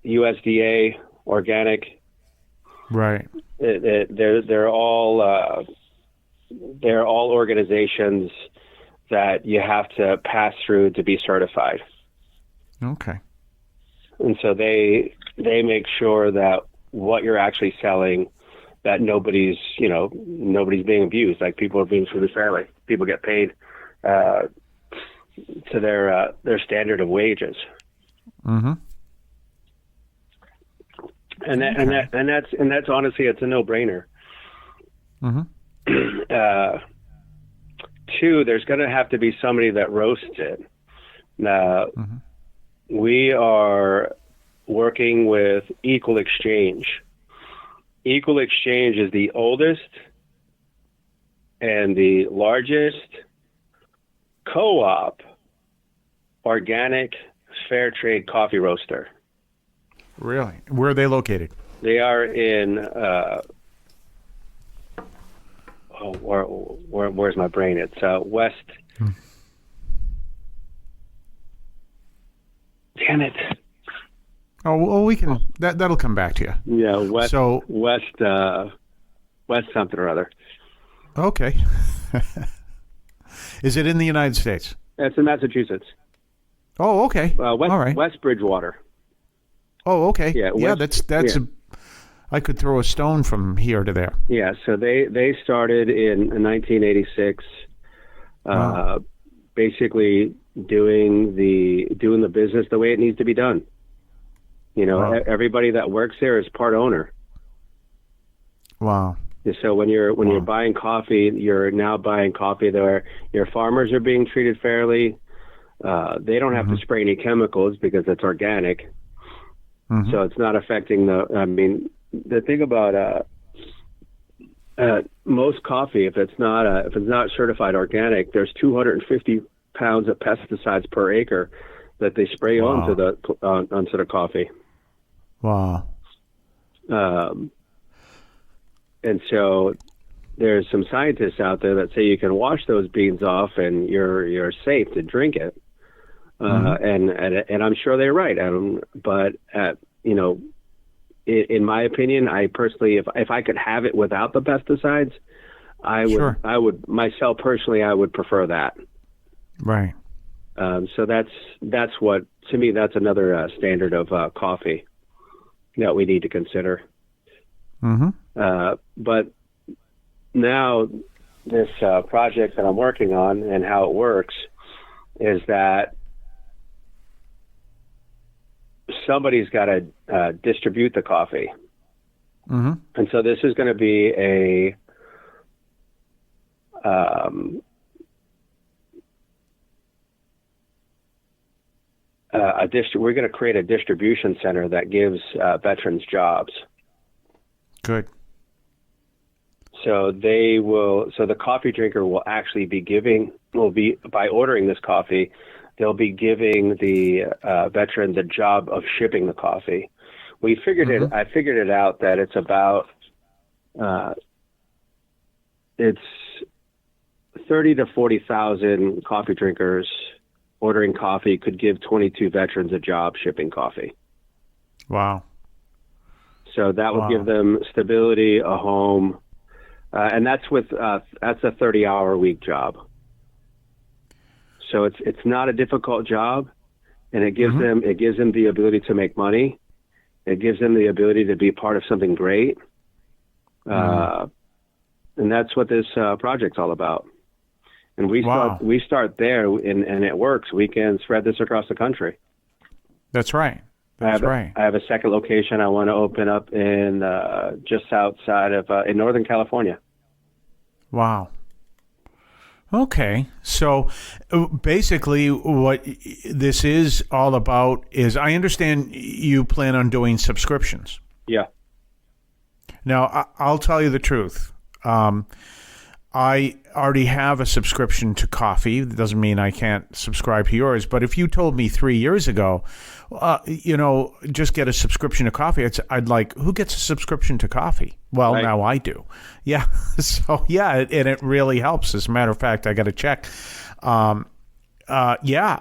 USDA organic. Right. They're all organizations that you have to pass through to be certified. Okay. And so they make sure that what you're actually selling, that nobody's being abused. Like, people are being treated fairly. People get paid to their standard of wages. Mm-hmm. And that's honestly, it's a no-brainer. Mm-hmm. Two, there's going to have to be somebody that roasts it. Now, we are working with Equal Exchange. Equal Exchange is the oldest and the largest co-op organic fair trade coffee roaster. Really? Where are they located? They are in where's my brain? It's west. Damn it. Oh, well, we can. That'll come back to you. Yeah, west something or other. Okay. Is it in the United States? It's in Massachusetts. Oh, okay. All right. West Bridgewater. Oh, okay. Yeah, that's. Yeah. I could throw a stone from here to there. Yeah, so they started in 1986, basically doing the business the way it needs to be done. Everybody that works there is part owner. Wow. So when you're buying coffee, you're now buying coffee there. Your farmers are being treated fairly. They don't have to spray any chemicals because it's organic. Mm-hmm. So it's not affecting the thing about most coffee, if it's not certified organic, there's 250 pounds of pesticides per acre that they spray onto the coffee. Wow. And so there's some scientists out there that say you can wash those beans off and you're safe to drink it. And I'm sure they're right. But in my opinion, I personally, if I could have it without the pesticides, I would myself personally, I would prefer that. Right. So that's what, to me, that's another standard of coffee that we need to consider. Mm-hmm. But now this project that I'm working on and how it works is that somebody's got to distribute the coffee. Mm-hmm. And so this is going to be we're going to create a distribution center that gives veterans jobs. Good. So the coffee drinker will actually by ordering this coffee, they'll be giving the veteran the job of shipping the coffee. I figured it out that it's about, it's 30 to 40,000 coffee drinkers ordering coffee could give 22 veterans a job shipping coffee. Wow. So that would give them stability, a home, and that's a 30-hour week job. So it's not a difficult job, and it gives them the ability to make money. It gives them the ability to be part of something great, and that's what this project's all about. And we start there, and it works. We can spread this across the country. That's right. I have a second location I want to open up in just outside of in Northern California. Wow. Okay. So basically what this is all about is, I understand you plan on doing subscriptions. Yeah. Now, I'll tell you the truth. I already have a subscription to coffee. That doesn't mean I can't subscribe to yours. But if you told me 3 years ago, just get a subscription to coffee, I'd like, who gets a subscription to coffee? Well, right. Now I do. Yeah. So, yeah, and it really helps. As a matter of fact, I got to check.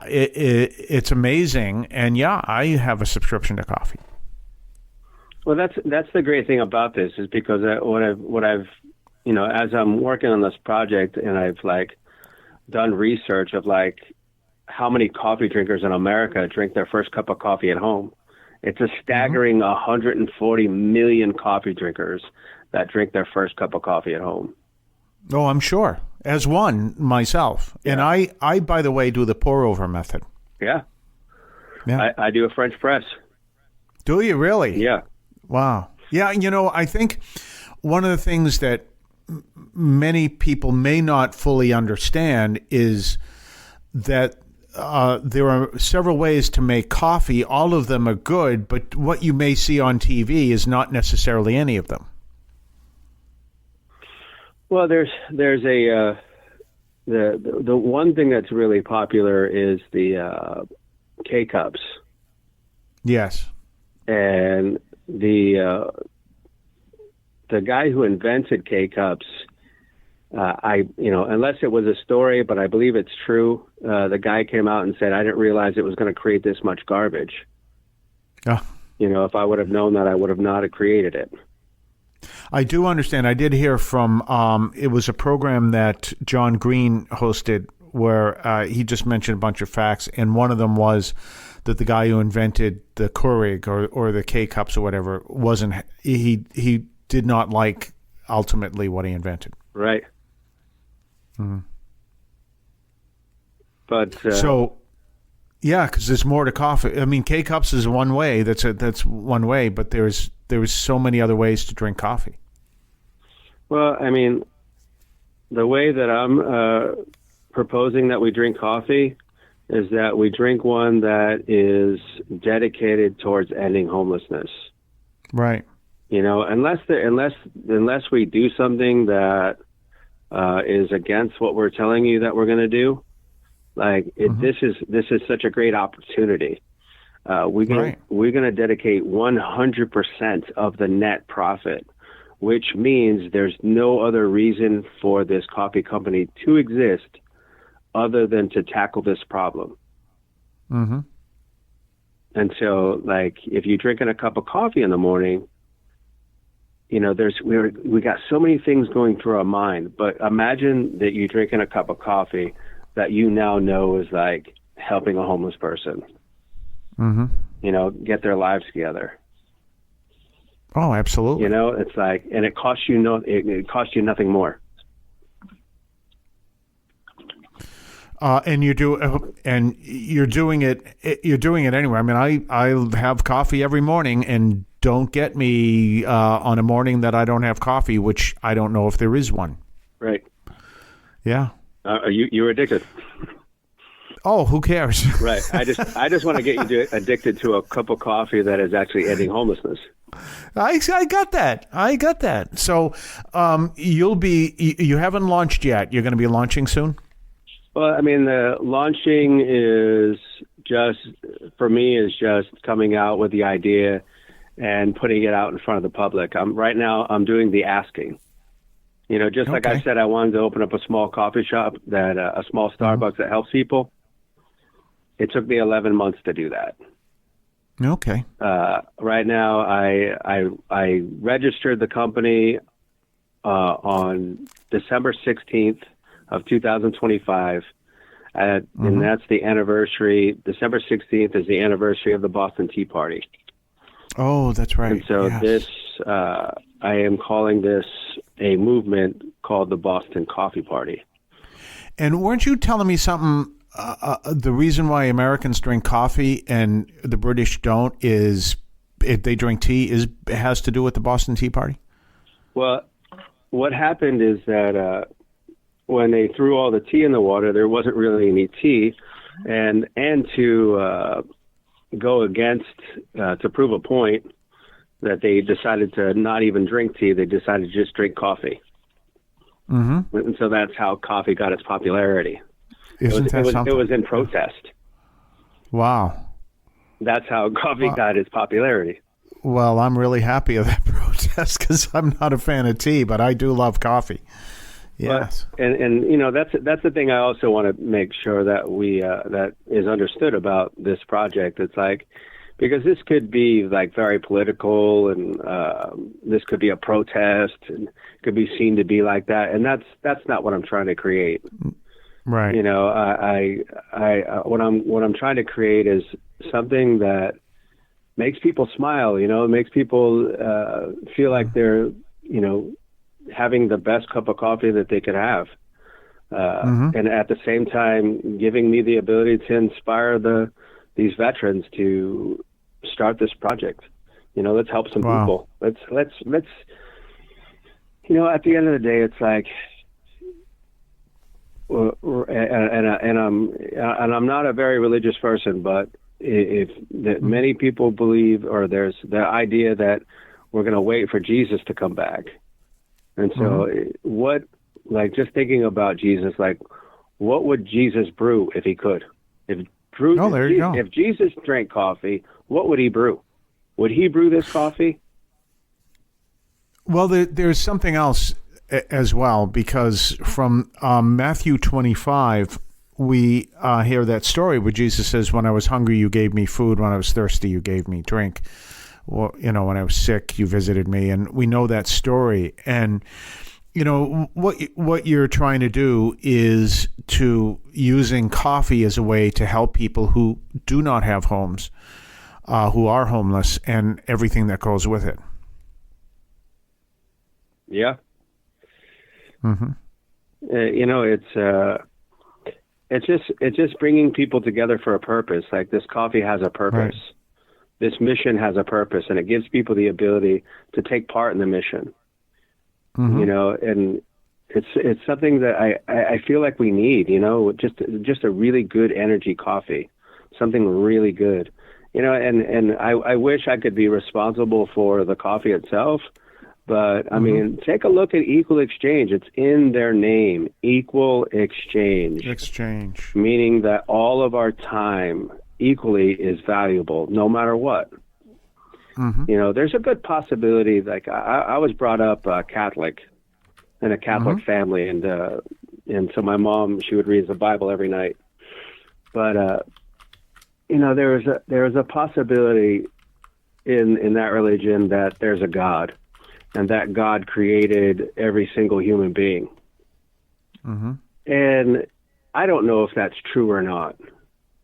It's amazing. And, yeah, I have a subscription to coffee. Well, that's the great thing about this, is because what I've as I'm working on this project, and I've done research of how many coffee drinkers in America drink their first cup of coffee at home. It's a staggering 140 million coffee drinkers that drink their first cup of coffee at home. Oh, I'm sure. As one myself. Yeah. And I, by the way, do the pour over method. Yeah. I do a French press. Do you really? Yeah. Wow. Yeah. I think one of the things that many people may not fully understand is that there are several ways to make coffee. All of them are good, but what you may see on TV is not necessarily any of them. Well, there's the one thing that's really popular is the K-cups. Yes. And the guy who invented K-cups, unless it was a story, but I believe it's true. The guy came out and said, "I didn't realize it was going to create this much garbage." Oh. If I would have known that, I would have not created it. I do understand. I did hear from, it was a program that John Green hosted where he just mentioned a bunch of facts, and one of them was that the guy who invented the Keurig or the K-cups or whatever he did not like ultimately what he invented. Right. Mm-hmm. But yeah, because there's more to coffee. I mean, K-cups is one way. That's one way, but there's so many other ways to drink coffee. Well, I mean, the way that I'm proposing that we drink coffee is that we drink one that is dedicated towards ending homelessness. Right. Unless we do something that is against what we're telling you that we're going to do, this is such a great opportunity. We're going to dedicate 100% of the net profit, which means there's no other reason for this coffee company to exist other than to tackle this problem. Mm-hmm. And so, if you're drinking a cup of coffee in the morning, we got so many things going through our mind. But imagine that you're drinking a cup of coffee that you now know is helping a homeless person. Mm-hmm. Get their lives together. Oh, absolutely. It's and it costs you it costs you nothing more. And you're doing it anyway. I mean, I have coffee every morning, and don't get me on a morning that I don't have coffee, which I don't know if there is one. Right. Yeah. You're addicted. Oh, who cares? Right. I just want to get you addicted to a cup of coffee that is actually ending homelessness. I got that. So you haven't launched yet. You're going to be launching soon? Well, I mean, the launching is just coming out with the idea and putting it out in front of the public. Right now I'm doing the asking. Just like I said, I wanted to open up a small coffee shop, a small Starbucks that helps people. it took me 11 months to do that. Okay. Right now, I registered the company on December 16th of 2025, and that's the anniversary. December 16th is the anniversary of the Boston Tea Party. Oh, that's right. And so yes. I am calling this a movement called the Boston Coffee Party. And weren't you telling me something? The reason why Americans drink coffee and the British don't is if they drink tea has to do with the Boston Tea Party? Well, what happened is that when they threw all the tea in the water, there wasn't really any tea, and to go against to prove a point that they decided to not even drink tea. They decided to just drink coffee. Mm-hmm. And so that's how coffee got its popularity. It was in protest. Wow. That's how coffee got its popularity. Well, I'm really happy of that protest because I'm not a fan of tea, but I do love coffee. Yes. But, and you know, that's the thing I also want to make sure that we that is understood about this project. It's like, because this could be like very political, and this could be a protest, and could be seen to be like that, and that's not what I'm trying to create. Right. You know, what I'm trying to create is something that makes people smile. You know, makes people feel like they're, you know, having the best cup of coffee that they could have, and at the same time giving me the ability to inspire these veterans to start this project. You know, let's help some people. Let's you know, at the end of the day, it's like, and I'm not a very religious person, but if many people believe, or there's the idea that we're going to wait for Jesus to come back. And so what, like, just thinking about Jesus, like, what would Jesus brew if he could? There you go. If Jesus drank coffee, what would he brew? Would he brew this coffee? Well, there's something else as well, because from Matthew 25, we hear that story where Jesus says, when I was hungry, you gave me food. When I was thirsty, you gave me drink. Well, you know, when I was sick, you visited me. And we know that story. And, you know, what you're trying to do is to using coffee as a way to help people who do not have homes, who are homeless, and everything that goes with it. Yeah. Mm-hmm. You know, it's just bringing people together for a purpose. Like, this coffee has a purpose. Right. This mission has a purpose, and it gives people the ability to take part in the mission. Mm-hmm. You know, and it's something that I feel like we need. You know, just a really good energy coffee, something really good. You know, and I wish I could be responsible for the coffee itself. But, I mean, take a look at Equal Exchange. It's in their name, Equal Exchange. Exchange. Meaning that all of our time equally is valuable, no matter what. Mm-hmm. You know, there's a good possibility, like, I was brought up Catholic, in a Catholic family, and so my mom, she would read the Bible every night. But, you know, there was a possibility in that religion that there's a God, and that God created every single human being. Mm-hmm. And I don't know if that's true or not,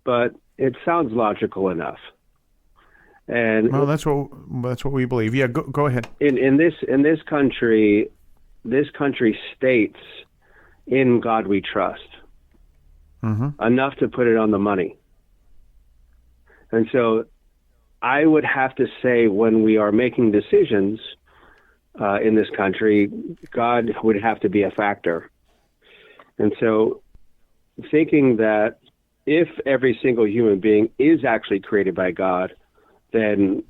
but it sounds logical enough. And well, that's what we believe. Yeah, go ahead. In this country states, "In God we trust," enough to put it on the money. And so, I would have to say, when we are making decisions in this country, God would have to be a factor. And so, thinking that if every single human being is actually created by God, then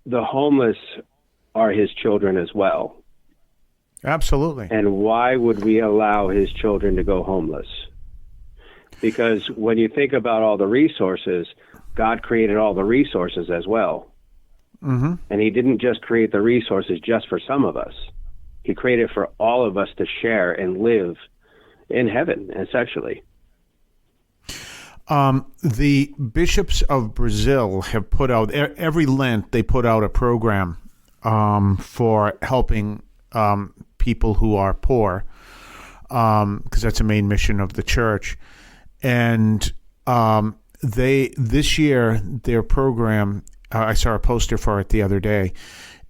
the homeless are his children as well. Absolutely. And why would we allow his children to go homeless? Because when you think about all the resources, God created all the resources as well. Mm-hmm. And he didn't just create the resources just for some of us. He created for all of us to share and live in heaven, essentially. The bishops of Brazil have put out, every Lent, they put out a program for helping people who are poor, because that's a main mission of the church. And this year, their program, I saw a poster for it the other day,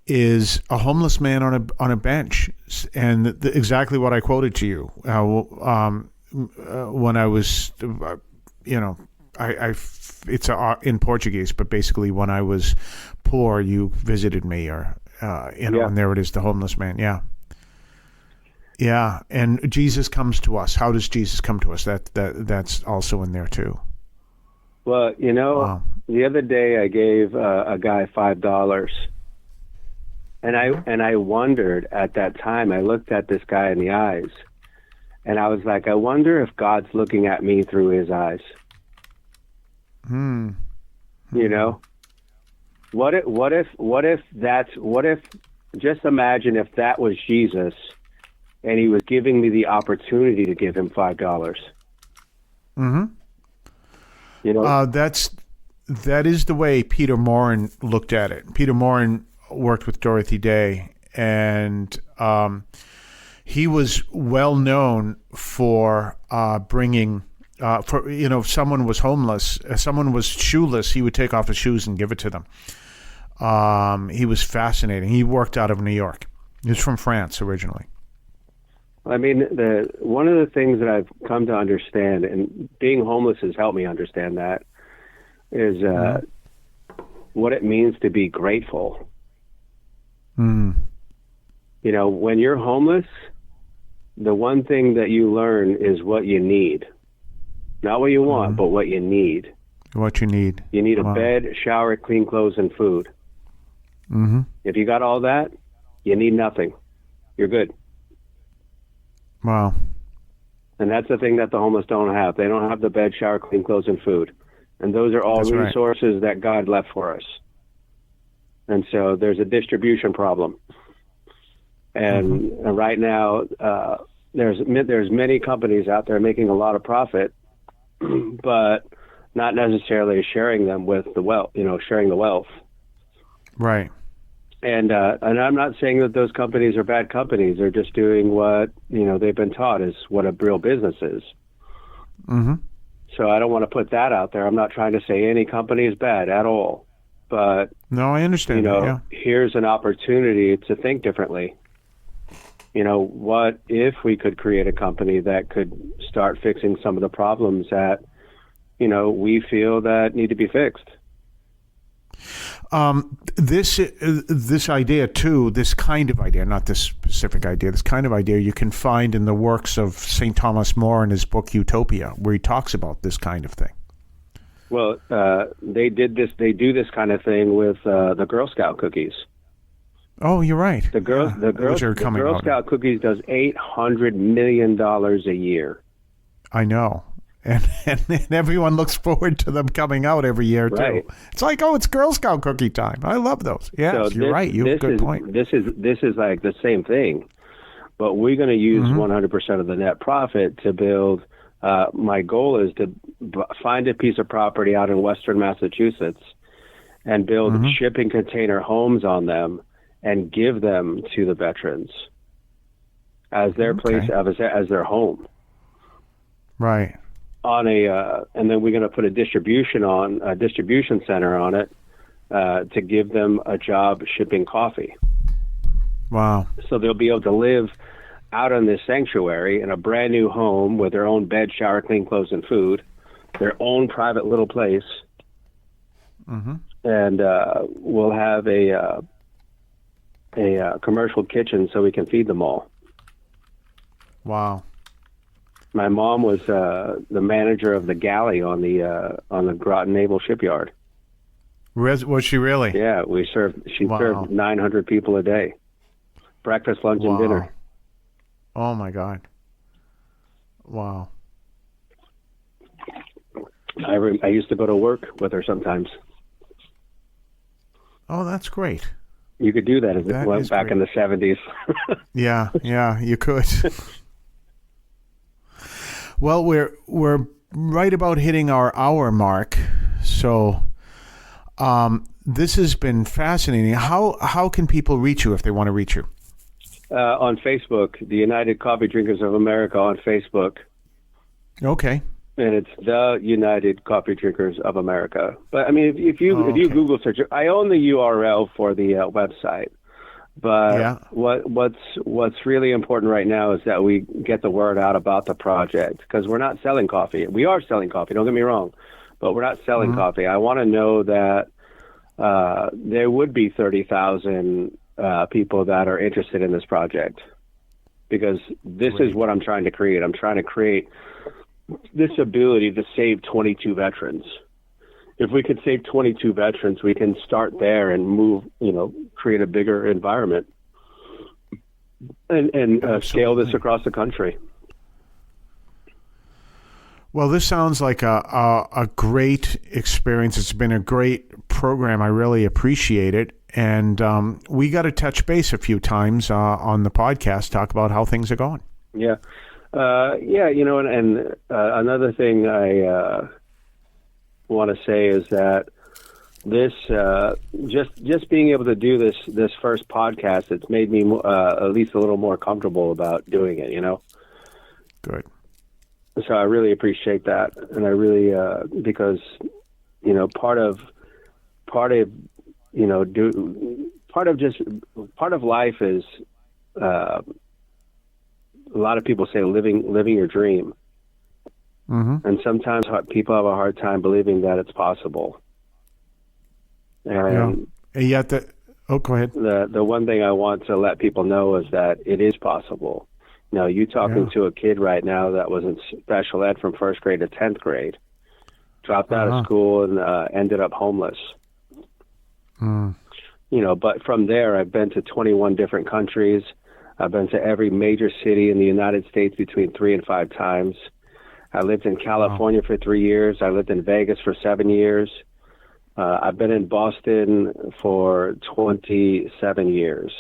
is a homeless man on a bench, and exactly what I quoted to you when I was, it's in Portuguese, but basically when I was poor, you visited me, or and there it is, the homeless man. Yeah, and Jesus comes to us. How does Jesus come to us? That's also in there too. Well, the other day I gave a guy $5. And I wondered at that time, I looked at this guy in the eyes, and I was like, I wonder if God's looking at me through his eyes. What if just imagine if that was Jesus and he was giving me the opportunity to give him $5. That is the way Peter Morin looked at it. Peter Morin worked with Dorothy Day, and he was well known for bringing. If someone was homeless, if someone was shoeless, he would take off his shoes and give it to them. He was fascinating. He worked out of New York. He was from France originally. I mean, one of the things that I've come to understand, and being homeless has helped me understand that, is what it means to be grateful. When you're homeless, the one thing that you learn is what you need. Not what you want, but what you need. What you need. You need a bed, shower, clean clothes, and food. If you got all that, you need nothing. You're good. Wow. And that's the thing that the homeless don't have. They don't have the bed, shower, clean clothes, and food. And those are all resources that God left for us. And so there's a distribution problem. And right now, there's many companies out there making a lot of profit, but not necessarily sharing them with the wealth, sharing the wealth. Right. And I'm not saying that those companies are bad companies. They're just doing what, they've been taught is what a real business is. So I don't want to put that out there. I'm not trying to say any company is bad at all. But no, I understand. Here's an opportunity to think differently. What if we could create a company that could start fixing some of the problems that, we feel that need to be fixed? This idea too, this kind of idea, not this specific idea, this kind of idea you can find in the works of St. Thomas More in his book Utopia, where he talks about this kind of thing. Well, they do this kind of thing with the Girl Scout cookies. Oh, you're right. The Girl Scout cookies does $800 million a year. I know. And everyone looks forward to them coming out every year, too. It's like, it's Girl Scout cookie time. I love those. Yeah, you're right. You have a good point. This is like the same thing, but we're going to use 100% of the net profit to build. My goal is to find a piece of property out in western Massachusetts and build shipping container homes on them and give them to the veterans as their place, as their home. Right. And then we're going to put a distribution center on it to give them a job shipping coffee. Wow. So they'll be able to live out in this sanctuary in a brand new home with their own bed, shower, clean clothes, and food, their own private little place. And we'll have a commercial kitchen so we can feed them all. Wow. My mom was the manager of the galley on the Groton Naval Shipyard. Was she really? Yeah, she served 900 people a day, breakfast, lunch, and dinner. Oh my God! Wow. I used to go to work with her sometimes. Oh, that's great. You could do that back in the 70s. Yeah, you could. Well, we're right about hitting our hour mark. So this has been fascinating. How can people reach you if they want to reach you? On Facebook, the United Coffee Drinkers of America on Facebook. Okay. And it's the United Coffee Drinkers of America. But I mean, if you Google search it, I own the URL for the website. But what's really important right now is that we get the word out about the project, because we're not selling coffee. We are selling coffee, don't get me wrong, but we're not selling coffee. I want to know that there would be 30,000 people that are interested in this project, because this is what I'm trying to create. I'm trying to create this ability to save 22 veterans. If we could save 22 veterans, we can start there and move, create a bigger environment and scale this across the country. Well, this sounds like a great experience. It's been a great program. I really appreciate it. And we got to touch base a few times on the podcast, talk about how things are going. Yeah. Another thing I want to say is that this just being able to do this first podcast, it's made me at least a little more comfortable about doing it. Good. So I really appreciate that, and I really because part of life is a lot of people say living your dream. Mm-hmm. And sometimes people have a hard time believing that it's possible. And yet, go ahead. The one thing I want to let people know is that it is possible. You talking to a kid right now that was in special ed from 1st grade to 10th grade, dropped out of school and ended up homeless. But from there, I've been to 21 different countries. I've been to every major city in the United States between 3 and 5 times. I lived in California for 3 years. I lived in Vegas for 7 years. I've been in Boston for 27 years.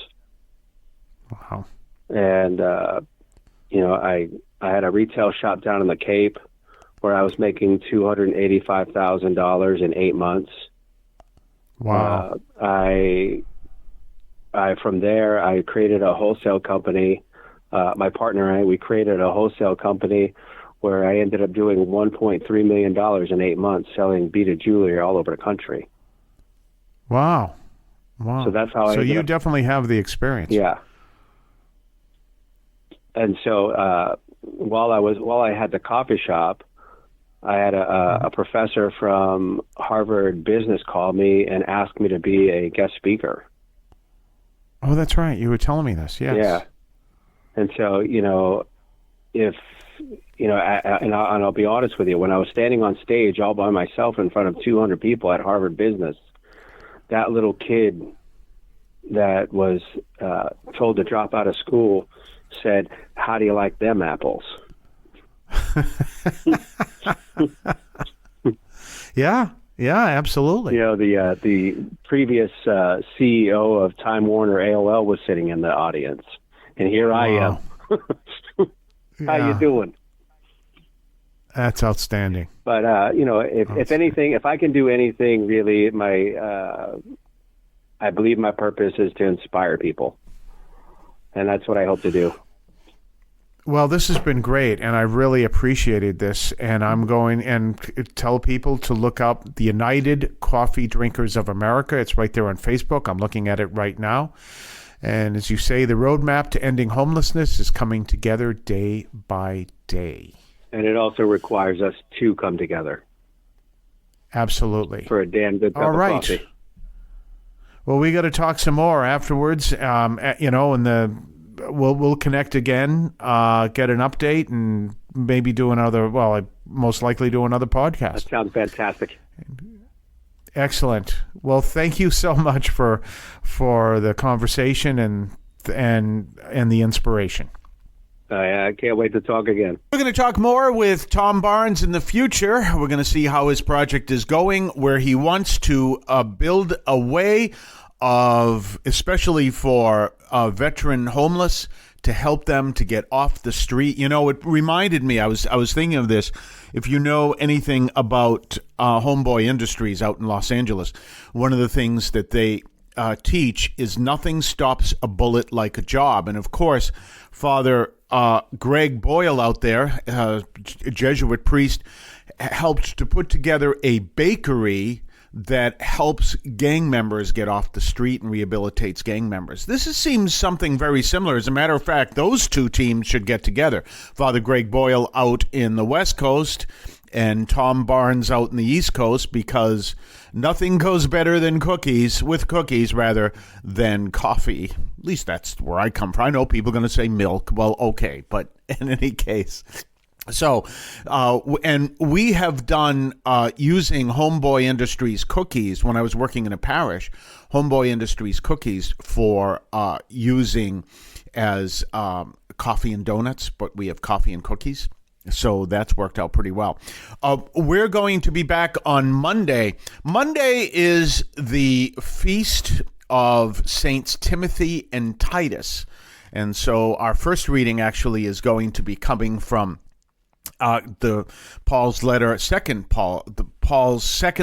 Wow. And, I had a retail shop down in the Cape where I was making $285,000 in 8 months. Wow. From there, I created a wholesale company. My partner and I, we created a wholesale company where I ended up doing $1.3 million in 8 months, selling beaded jewelry all over the country. Wow. So that's how So you definitely have the experience. Yeah. And so while I had the coffee shop, I had a professor from Harvard Business call me and ask me to be a guest speaker. Oh, that's right. You were telling me this. Yes. Yeah. And so, and I'll be honest with you, when I was standing on stage all by myself in front of 200 people at Harvard Business, that little kid that was told to drop out of school said, "How do you like them apples?" Yeah, absolutely. The previous CEO of Time Warner AOL was sitting in the audience, and here I am. How you doing? That's outstanding. But if anything, if I can do anything, really, I believe my purpose is to inspire people, and that's what I hope to do. Well, this has been great, and I really appreciated this. And I'm going and tell people to look up the United Coffee Drinkers of America. It's right there on Facebook. I'm looking at it right now. And as you say, the roadmap to ending homelessness is coming together day by day. And it also requires us to come together. Absolutely. For a damn good cup of coffee. Well, we got to talk some more afterwards, we'll connect again, get an update, and maybe do another, most likely do another podcast. That sounds fantastic. Excellent. Well, thank you so much for the conversation and the inspiration. I can't wait to talk again. We're going to talk more with Tom Barnes in the future. We're going to see how his project is going, where he wants to build a way of, especially for veteran homeless, to help them to get off the street. You know, it reminded me, I was thinking of this. If you know anything about Homeboy Industries out in Los Angeles, one of the things that they teach is nothing stops a bullet like a job. And of course, Father Greg Boyle out there, a Jesuit priest, helped to put together a bakery that helps gang members get off the street and rehabilitates gang members. Seems something very similar. As a matter of fact, those two teams should get together. Father Greg Boyle out in the West Coast and Tom Barnes out in the East Coast, because nothing goes better than cookies than coffee. At least that's where I come from. I know people are going to say milk. Well, okay, but in any case. So, and we have done, using Homeboy Industries cookies, when I was working in a parish, Homeboy Industries cookies for using as coffee and donuts, but we have coffee and cookies. So that's worked out pretty well. We're going to be back on Monday. Monday is the feast of Saints Timothy and Titus. And so our first reading actually is going to be coming from Paul's second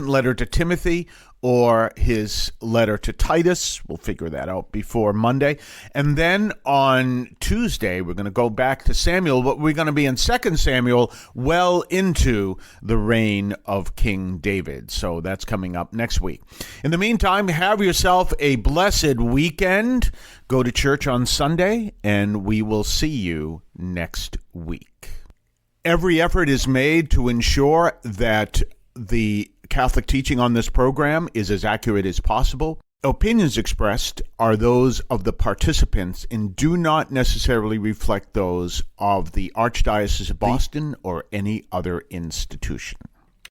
letter to Timothy, or his letter to Titus. We'll figure that out before Monday. And then on Tuesday, we're going to go back to Samuel, but we're going to be in 2 Samuel, well into the reign of King David. So that's coming up next week. In the meantime, have yourself a blessed weekend. Go to church on Sunday, and we will see you next week. Every effort is made to ensure that the Catholic teaching on this program is as accurate as possible. Opinions expressed are those of the participants and do not necessarily reflect those of the Archdiocese of Boston or any other institution.